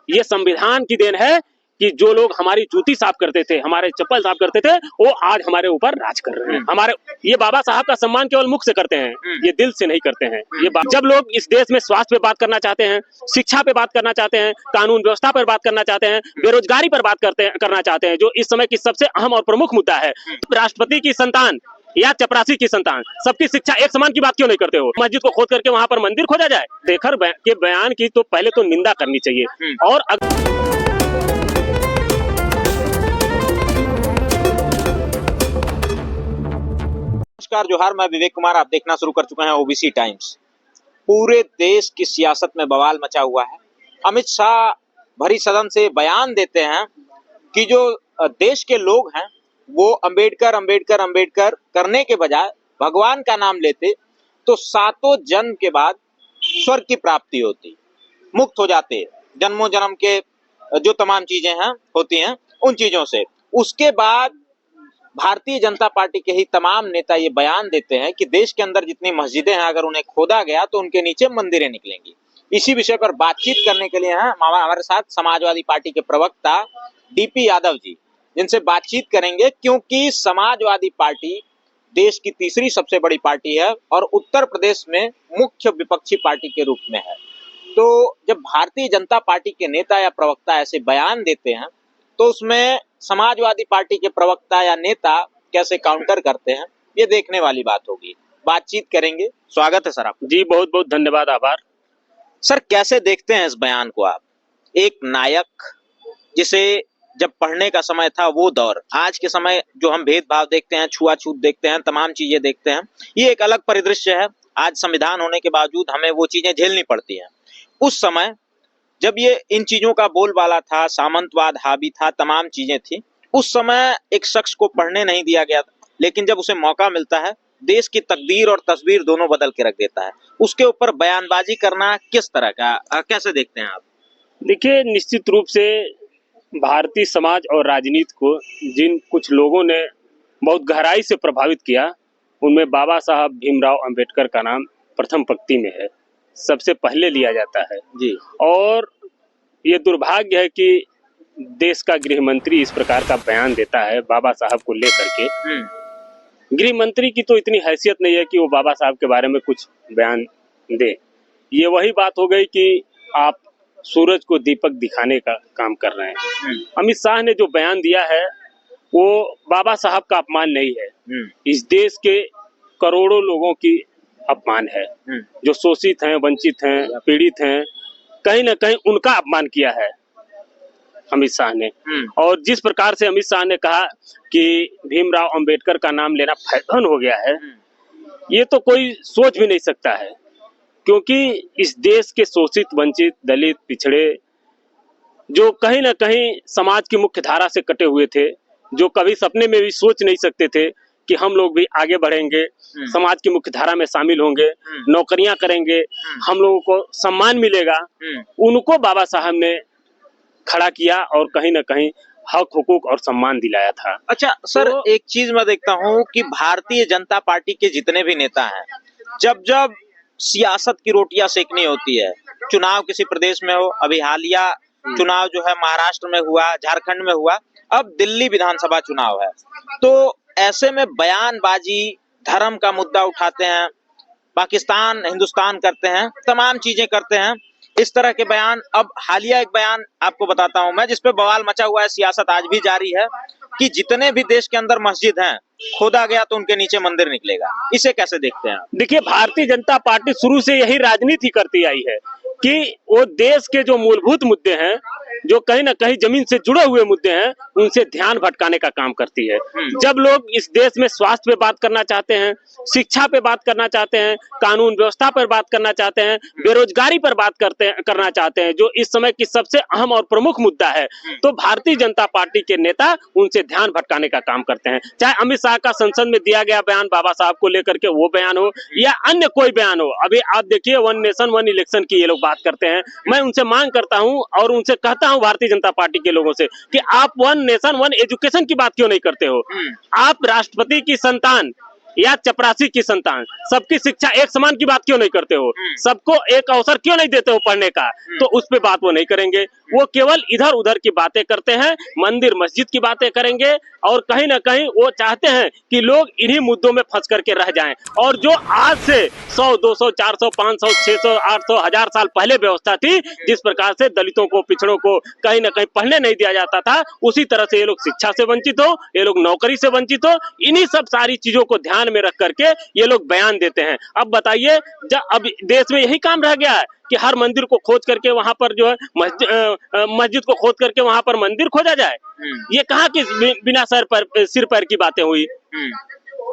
ये संविधान की देन है कि जो लोग हमारी जूती साफ करते थे, हमारे चप्पल साफ करते थे, वो आज हमारे ऊपर राज कर रहे हैं। हमारे ये बाबा साहब का सम्मान केवल मुख से करते हैं, ये दिल से नहीं करते हैं। जब लोग इस देश में स्वास्थ्य पे बात करना चाहते हैं, शिक्षा पे बात करना चाहते हैं, कानून व्यवस्था पर बात करना चाहते हैं, बेरोजगारी पर बात करना चाहते हैं, जो इस समय की सबसे अहम और प्रमुख मुद्दा है, राष्ट्रपति की संतान या चपरासी की संतान, सबकी शिक्षा एक समान की बात क्यों नहीं करते हो? मस्जिद को खोद करके वहां पर मंदिर खोदा जाए? शेखर के बयान की तो पहले तो निंदा करनी चाहिए। और नमस्कार, जोहार, मैं विवेक कुमार। आप देखना शुरू कर चुके हैं ओबीसी टाइम्स। पूरे देश की सियासत में बवाल मचा हुआ है। अमित शाह भरी सदन से बयान देते हैं कि जो देश के लोग हैं वो अंबेडकर अंबेडकर अंबेडकर करने के बजाय भगवान का नाम लेते तो सातों जन्म के बाद स्वर्ग की प्राप्ति होती, मुक्त हो जाते जन्मों जन्म के जो तमाम चीजें हैं होती हैं उन चीजों से। उसके बाद भारतीय जनता पार्टी के ही तमाम नेता ये बयान देते हैं कि देश के अंदर जितनी मस्जिदें हैं अगर उन्हें खोदा गया तो उनके नीचे मंदिरें निकलेंगी। इसी विषय पर बातचीत करने के लिए हैं हमारे साथ समाजवादी पार्टी के प्रवक्ता डीपी यादव जी, जिनसे बातचीत करेंगे क्योंकि समाजवादी पार्टी देश की तीसरी सबसे बड़ी पार्टी है और उत्तर प्रदेश में मुख्य विपक्षी पार्टी के रूप में है। तो जब भारतीय जनता पार्टी के नेता या प्रवक्ता ऐसे बयान देते हैं तो उसमें समाजवादी पार्टी के प्रवक्ता या नेता कैसे काउंटर करते हैं, ये देखने वाली बात होगी। बातचीत करेंगे। स्वागत है सर आपका। जी बहुत बहुत धन्यवाद, आभार। सर, कैसे देखते हैं इस बयान को आप? एक नायक जिसे जब पढ़ने का समय था वो दौर, आज के समय जो हम भेदभाव देखते हैं, छुआछूत देखते हैं, तमाम चीजें देखते हैं, ये एक अलग परिदृश्य है। आज संविधान होने के बावजूद हमें वो चीजें झेलनी पड़ती हैं। उस समय जब ये इन चीजों का बोलबाला था, सामंतवाद हावी था, तमाम चीजें थी, उस समय एक शख्स को पढ़ने नहीं दिया गया था, लेकिन जब उसे मौका मिलता है देश की तकदीर और तस्वीर दोनों बदल के रख देता है। उसके ऊपर बयानबाजी करना किस तरह का, कैसे देखते हैं आप? देखिए, निश्चित रूप से भारतीय समाज और राजनीति को जिन कुछ लोगों ने बहुत गहराई से प्रभावित किया, उनमें बाबा साहब भीमराव अंबेडकर का नाम प्रथम पंक्ति में है, सबसे पहले लिया जाता है जी। और ये दुर्भाग्य है कि देश का गृह मंत्री इस प्रकार का बयान देता है बाबा साहब को लेकर के। गृह मंत्री की तो इतनी हैसियत नहीं है कि वो बाबा साहब के बारे में कुछ बयान दे। ये वही बात हो गई कि आप सूरज को दीपक दिखाने का काम कर रहे हैं। अमित शाह ने जो बयान दिया है वो बाबा साहब का अपमान नहीं है, इस देश के करोड़ों लोगों की अपमान है, जो शोषित हैं, वंचित हैं, पीड़ित हैं, कहीं ना कहीं उनका अपमान किया है अमित शाह ने। और जिस प्रकार से अमित शाह ने कहा कि भीमराव अंबेडकर का नाम लेना फैशन हो गया है, ये तो कोई सोच भी नहीं सकता है, क्योंकि इस देश के शोषित, वंचित, दलित, पिछड़े, जो कहीं ना कहीं समाज की मुख्य धारा से कटे हुए थे, जो कभी सपने में भी सोच नहीं सकते थे कि हम लोग भी आगे बढ़ेंगे, समाज की मुख्य धारा में शामिल होंगे, नौकरियां करेंगे, हम लोगों को सम्मान मिलेगा, उनको बाबा साहब ने खड़ा किया और कहीं ना कहीं हक, हुकूक और सम्मान दिलाया था। अच्छा सर, तो एक चीज मैं देखता हूँ कि भारतीय जनता पार्टी के जितने भी नेता हैं, जब जब सियासत की रोटियां सेकनी होती है, चुनाव किसी प्रदेश में हो, अभी हालिया चुनाव जो है महाराष्ट्र में हुआ, झारखंड में हुआ, अब दिल्ली विधानसभा चुनाव है, तो ऐसे में बयानबाजी, धर्म का मुद्दा उठाते हैं, पाकिस्तान हिंदुस्तान करते हैं, तमाम चीजें करते हैं, इस तरह के बयान। अब हालिया एक बयान आपको बताता हूं मैं, जिसपे बवाल मचा हुआ है, सियासत आज भी जारी है, कि जितने भी देश के अंदर मस्जिद हैं खोदा गया तो उनके नीचे मंदिर निकलेगा। इसे कैसे देखते हैं आप? देखिए, भारतीय जनता पार्टी शुरू से यही राजनीति करती आई है कि वो देश के जो मूलभूत मुद्दे हैं, जो कहीं ना कहीं जमीन से जुड़े हुए मुद्दे हैं, उनसे ध्यान भटकाने का काम करती है। जब लोग इस देश में स्वास्थ्य पे बात करना चाहते हैं, शिक्षा पे बात करना चाहते हैं, कानून व्यवस्था पर बात करना चाहते हैं, बेरोजगारी पर बात करना चाहते हैं, जो इस समय की सबसे अहम और प्रमुख मुद्दा है, तो भारतीय जनता पार्टी के नेता उनसे ध्यान भटकाने का काम करते हैं। चाहे अमित शाह का संसद में दिया गया बयान बाबा साहब को लेकर के वो बयान हो या अन्य कोई बयान हो। अभी आप देखिए, वन नेशन वन इलेक्शन की ये लोग बात करते हैं। मैं उनसे मांग करता हूं और उनसे कहता हूं, भारतीय जनता पार्टी के लोगों से, कि आप वन नेशन वन एजुकेशन की बात क्यों नहीं करते हो? आप राष्ट्रपति की संतान या चपरासी की संतान, सबकी शिक्षा एक समान की बात क्यों नहीं करते हो? सबको एक अवसर क्यों नहीं देते हो पढ़ने का? तो उस पे बात वो नहीं करेंगे। वो केवल इधर उधर की बातें करते हैं, मंदिर मस्जिद की बातें करेंगे और कहीं ना कहीं वो चाहते हैं कि लोग इन्हीं मुद्दों में फंस करके रह जाएं। और जो आज से 100, 200, 400, 500, 600, 800, 1000 साल पहले व्यवस्था थी, जिस प्रकार से दलितों को, पिछड़ों को कहीं ना कहीं पढ़ने नहीं दिया जाता था, उसी तरह से ये लोग शिक्षा से वंचित हो, ये लोग नौकरी से वंचित हो। इन्हीं सब सारी चीजों को ध्यान में रख करके ये लोग बयान देते हैं। अब बताइए, जब अब देश में यही काम रह गया है कि हर मंदिर को खोज करके वहां पर जो है मस्जिद को खोज करके वहां पर मंदिर खोजा जाए? ये कहाँ की बिना सिर पैर की बातें हुई?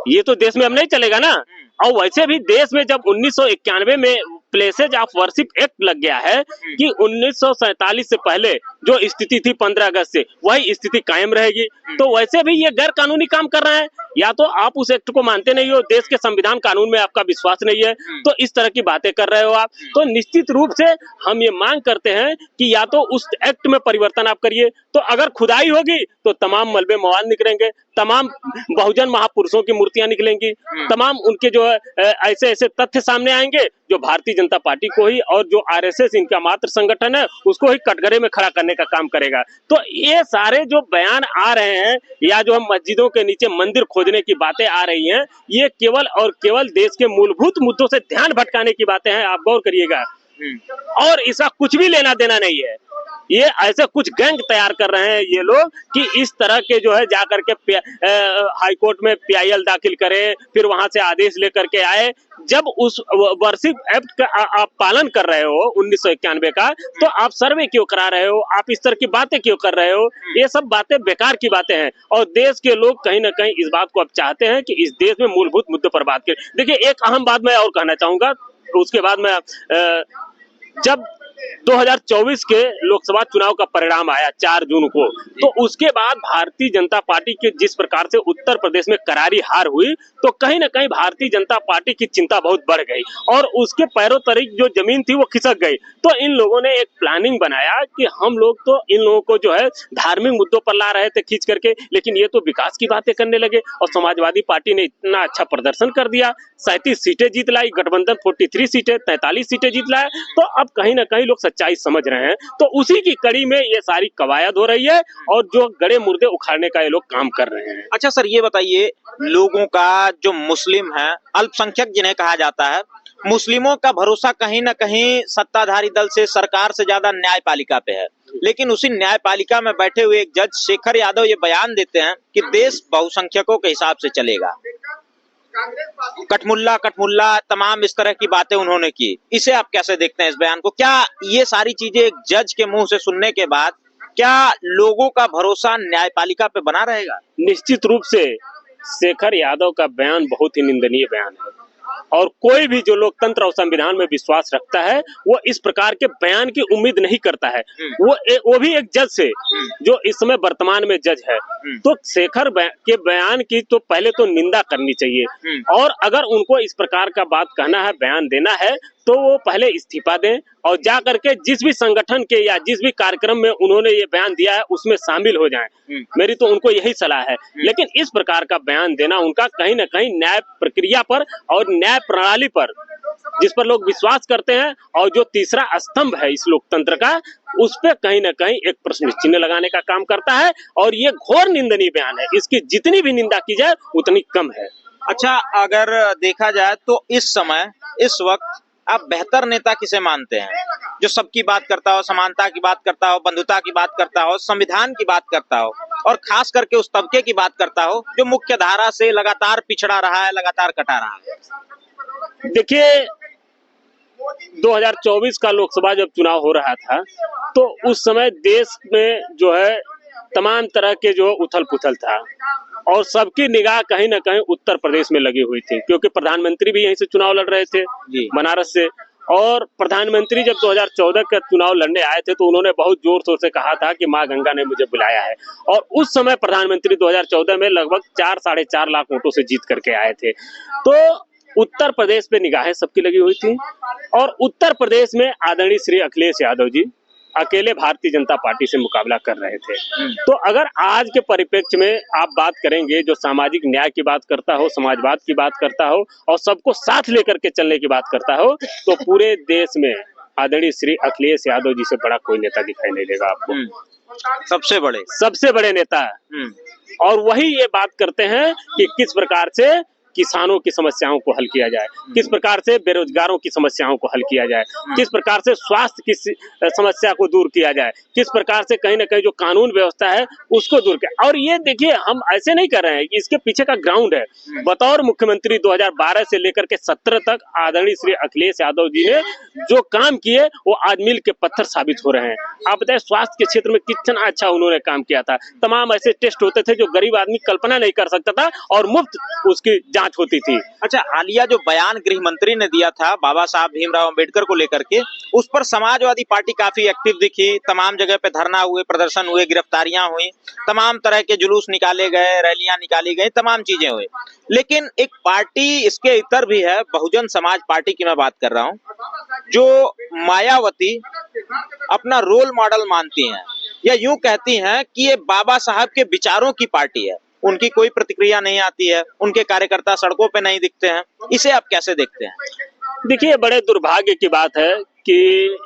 ये तो देश में अब नहीं चलेगा ना। और वैसे भी देश में जब 1991 में प्लेसेज ऑफ वर्शिप एक्ट लग गया है कि 1947 से पहले जो स्थिति थी 15 अगस्त से, वही स्थिति कायम रहेगी। तो वैसे भी ये गैर कानूनी काम कर रहे हैं। या तो आप उस एक्ट को मानते नहीं हो, देश के संविधान कानून में आपका विश्वास नहीं है, तो इस तरह की बातें कर रहे हो आप। तो निश्चित रूप से हम ये मांग करते हैं कि या तो उस एक्ट में परिवर्तन आप करिए। तो अगर खुदाई होगी तो तमाम मलबे मवाद निकलेंगे, तमाम बहुजन महापुरुषों की मूर्तियां निकलेंगी, तमाम उनके जो है ऐसे ऐसे तथ्य सामने आएंगे जो भारतीय जनता पार्टी को ही और जो आरएसएस इनका मात्र संगठन है उसको ही कटघरे में खड़ा करने का काम करेगा। तो ये सारे जो बयान आ रहे हैं या जो हम मस्जिदों के नीचे मंदिर खोजने की बातें आ रही हैं, ये केवल और केवल देश के मूलभूत मुद्दों से ध्यान भटकाने की बातें हैं। आप गौर करिएगा। और इसका कुछ भी लेना देना नहीं है। ये ऐसे कुछ गैंग तैयार कर रहे हैं ये लोग कि इस तरह के जो है जाकर के हाई कोर्ट में पीआईएल दाखिल करें, फिर वहां से आदेश लेकर के आए। जब उस वर्शिप एक्ट का आप पालन कर रहे हो 1991 का, तो आप सर्वे क्यों करा रहे हो? आप इस तरह की बातें क्यों कर रहे हो? ये सब बातें बेकार की बातें हैं। और देश के लोग कहीं ना कहीं इस बात को अब चाहते हैं कि इस देश में मूलभूत मुद्दों पर बात करें। देखिए, एक अहम बात मैं और कहना चाहूंगा, उसके बाद मैं जब 2024 के लोकसभा चुनाव का परिणाम आया 4 जून को, तो उसके बाद भारतीय जनता पार्टी के जिस प्रकार से उत्तर प्रदेश में करारी हार हुई, तो कहीं ना कहीं भारतीय जनता पार्टी की चिंता बहुत बढ़ गई और उसके पैरों तले जो जमीन थी वो खिसक गई। तो इन लोगों ने एक प्लानिंग बनाया कि हम लोग तो इन लोगों को जो है धार्मिक मुद्दों पर ला रहे थे खींच करके, लेकिन ये तो विकास की बातें करने लगे। और समाजवादी पार्टी ने इतना अच्छा प्रदर्शन कर दिया, 37 सीटें जीत लाई, गठबंधन 43 सीटें, 43 सीटें जीत लाए। तो अब कहीं ना कहीं लोग सच्चाई समझ रहे हैं। तो उसी की कड़ी में ये सारी कवायद हो रही है और जो गड़े मुर्दे उखाड़ने का ये लोग काम कर रहे हैं। अच्छा सर, ये बताइए, लोगों का जो मुस्लिम है, अल्पसंख्यक जिन्हें कहा जाता है, मुस्लिमों का भरोसा कहीं ना कहीं सत्ताधारी दल से, सरकार से ज्यादा न्यायपालिका पे है। लेकिन उसी न्यायपालिका में बैठे हुए एक जज शेखर यादव ये बयान देते हैं कि देश बहुसंख्यकों के हिसाब से चलेगा। कठमुल्ला तमाम इस तरह की बातें उन्होंने की। इसे आप कैसे देखते हैं, इस बयान को? क्या ये सारी चीजें एक जज के मुंह से सुनने के बाद क्या लोगों का भरोसा न्यायपालिका पे बना रहेगा? निश्चित रूप से शेखर यादव का बयान बहुत ही निंदनीय बयान है और कोई भी जो लोकतंत्र और संविधान में विश्वास रखता है वो इस प्रकार के बयान की उम्मीद नहीं करता है। वो भी एक जज से जो इस समय वर्तमान में जज है। तो शेखर के बयान की तो पहले तो निंदा करनी चाहिए और अगर उनको इस प्रकार का बात कहना है, बयान देना है, तो वो पहले इस्तीफा दें और जा करके जिस भी संगठन के या जिस भी कार्यक्रम में उन्होंने ये बयान दिया है उसमें शामिल हो जाएं। मेरी तो उनको यही सलाह है। लेकिन इस प्रकार का बयान देना उनका कहीं ना कहीं न्याय प्रक्रिया पर और न्याय प्रणाली पर, जिस पर लोग विश्वास करते हैं और जो तीसरा स्तंभ है इस लोकतंत्र का, उस पे कहीं ना कहीं एक प्रश्न चिन्ह लगाने का काम करता है और ये घोर निंदनीय बयान है। इसकी जितनी भी निंदा की जाए उतनी कम है। अच्छा, अगर देखा जाए तो इस समय, इस वक्त आप बेहतर नेता किसे मानते हैं? जो सबकी बात करता हो, समानता की बात करता हो, बंधुता की बात करता हो, संविधान की बात करता हो और खास करके उस तबके की बात करता हो जो मुख्य धारा से लगातार पिछड़ा रहा है, लगातार कटा रहा है। देखिए, 2024 का लोकसभा जब चुनाव हो रहा था तो उस समय देश में जो है तमाम तरह के जो उथल पुथल था और सबकी निगाह कहीं ना कहीं उत्तर प्रदेश में लगी हुई थी, क्योंकि प्रधानमंत्री भी यहीं से चुनाव लड़ रहे थे बनारस से। और प्रधानमंत्री जब 2014 का चुनाव लड़ने आए थे तो उन्होंने बहुत जोर शोर से कहा था कि माँ गंगा ने मुझे बुलाया है। और उस समय प्रधानमंत्री 2014 में लगभग 4-4.5 लाख वोटों से जीत करके आए थे। तो उत्तर प्रदेश पे निगाहें सबकी लगी हुई थी और उत्तर प्रदेश में आदरणीय श्री अखिलेश यादव जी अकेले भारतीय जनता पार्टी से मुकाबला कर रहे थे। तो अगर आज के परिप्रेक्ष्य में आप बात करेंगे, जो सामाजिक न्याय की बात करता हो, समाजवाद की बात करता हो और सबको साथ लेकर के चलने की बात करता हो, तो पूरे देश में आदरणीय श्री अखिलेश यादव जी से बड़ा कोई नेता दिखाई नहीं देगा आपको। सबसे बड़े नेता। और वही ये बात करते हैं कि किस प्रकार से किसानों की समस्याओं को हल किया जाए, किस प्रकार से बेरोजगारों की समस्याओं को हल किया जाए, किस प्रकार से स्वास्थ्य की समस्या को दूर किया जाए, किस प्रकार से कहीं ना कहीं जो कानून व्यवस्था है उसको दूर किया। और ये देखिए, हम ऐसे नहीं कर रहे हैं, इसके पीछे का ग्राउंड है। बतौर मुख्यमंत्री 2012 से लेकर के 17 तक आदरणीय श्री अखिलेश यादव जी ने जो काम किए वो आज मील के पत्थर साबित हो रहे हैं। आप बताए स्वास्थ्य के क्षेत्र में कितना अच्छा उन्होंने काम किया था। तमाम ऐसे टेस्ट होते थे जो गरीब आदमी कल्पना नहीं कर सकता था और मुफ्त उसकी जांच होती थी। अच्छा, हालिया जो बयान गृह मंत्री ने दिया था बाबा साहब भीमराव अंबेडकर को लेकर के, उस पर समाजवादी पार्टी काफी एक्टिव दिखी। तमाम जगह पे धरना हुए, प्रदर्शन हुए, गिरफ्तारियां हुई, तमाम तरह के जुलूस निकाले गए, रैलियां निकाली गई, तमाम चीजें हुई। लेकिन एक पार्टी इसके इतर भी है, बहुजन समाज पार्टी की मैं बात कर रहा हूँ, जो मायावती अपना रोल मॉडल मानती हैं या यूं कहती हैं कि ये बाबा साहब के विचारों की पार्टी है। उनकी कोई प्रतिक्रिया नहीं आती है, उनके कार्यकर्ता सड़कों पे नहीं दिखते हैं। इसे आप कैसे देखते हैं? देखिए, बड़े दुर्भाग्य की बात है कि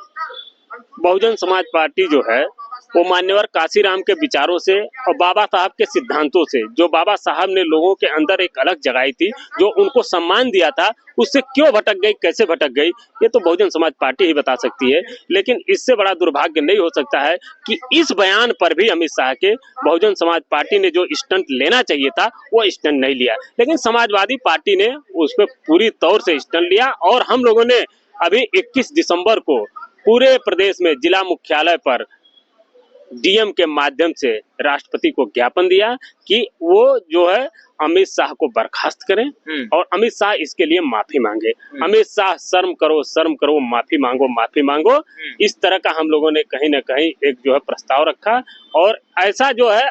बहुजन समाज पार्टी जो है वो मान्यवर काशीराम के विचारों से और बाबा साहब के सिद्धांतों से, जो बाबा साहब ने लोगों के अंदर एक अलग जगाई थी, जो उनको सम्मान दिया था, उससे क्यों भटक गई, कैसे भटक गई, ये तो बहुजन समाज पार्टी ही बता सकती है। लेकिन इससे बड़ा दुर्भाग्य नहीं हो सकता है कि इस बयान पर भी अमित शाह के बहुजन समाज पार्टी ने जो स्टंट लेना चाहिए था वो स्टंट नहीं लिया, लेकिन समाजवादी पार्टी ने उस पर पूरी तौर से स्टंट लिया। और हम लोगों ने अभी 21 दिसंबर को पूरे प्रदेश में जिला मुख्यालय पर डीएम के माध्यम से राष्ट्रपति को ज्ञापन दिया कि वो जो है अमित शाह को बर्खास्त करें और अमित शाह इसके लिए माफी मांगे। अमित शाह शर्म करो, माफी मांगो। इस तरह का हम लोगों ने कहीं ना कहीं एक जो है प्रस्ताव रखा। और ऐसा जो है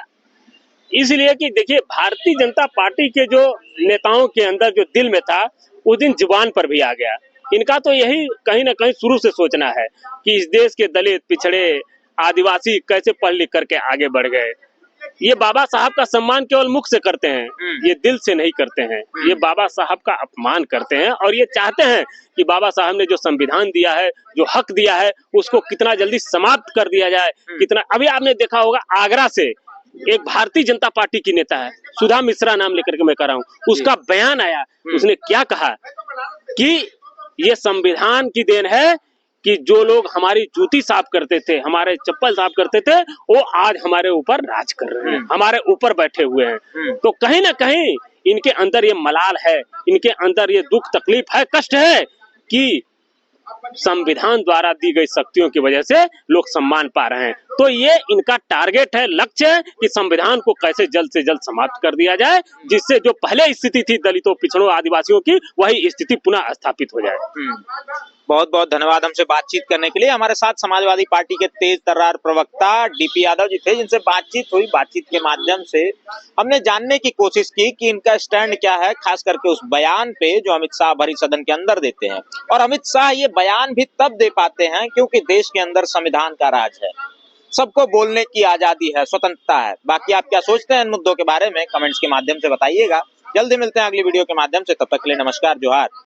इसलिए कि देखिए, भारतीय जनता पार्टी के जो नेताओं के अंदर जो दिल में था उस दिन जुबान पर भी आ गया। इनका तो यही कहीं ना कहीं शुरू से सोचना है कि इस देश के दलित, पिछड़े, आदिवासी कैसे पढ़ लिख करके आगे बढ़ गए। ये बाबा साहब का सम्मान केवल मुख से करते हैं, ये दिल से नहीं करते हैं। ये बाबा साहब का अपमान करते हैं और ये चाहते हैं कि बाबा साहब ने जो संविधान दिया है, जो हक दिया है, उसको कितना जल्दी समाप्त कर दिया जाए। कितना अभी आपने देखा होगा, आगरा से एक भारतीय जनता पार्टी की नेता है, सुधा मिश्रा नाम लेकर के मैं कह रहा हूँ, उसका बयान आया। उसने क्या कहा कि ये संविधान की देन है कि जो लोग हमारी जूती साफ करते थे, हमारे चप्पल साफ करते थे, वो आज हमारे ऊपर राज कर रहे हैं, हमारे ऊपर बैठे हुए हैं। तो कहीं ना कहीं इनके अंदर ये मलाल है, इनके अंदर ये दुख तकलीफ है, कष्ट है कि संविधान द्वारा दी गई शक्तियों की वजह से लोग सम्मान पा रहे हैं। तो ये इनका टारगेट है, लक्ष्य है कि संविधान को कैसे जल्द से जल्द समाप्त कर दिया जाए, जिससे जो पहले स्थिति थी दलितों, पिछड़ों, आदिवासियों की, वही स्थिति पुनः स्थापित हो जाए। बहुत बहुत धन्यवाद हमसे बातचीत करने के लिए। हमारे साथ समाजवादी पार्टी के तेज तर्रार प्रवक्ता डीपी यादव जी थे, जिनसे बातचीत हुई। बातचीत के माध्यम से हमने जानने की कोशिश की कि इनका स्टैंड क्या है, खास करके उस बयान पे जो अमित शाह भरी सदन के अंदर देते हैं। और अमित शाह ये बयान भी तब दे पाते हैं क्योंकि देश के अंदर संविधान का राज है, सबको बोलने की आजादी है, स्वतंत्रता है। बाकी आप क्या सोचते हैं इन मुद्दों के बारे में, कमेंट्स के माध्यम से बताइएगा। जल्दी मिलते हैं अगली वीडियो के माध्यम से, तब तक के लिए नमस्कार, जोहार।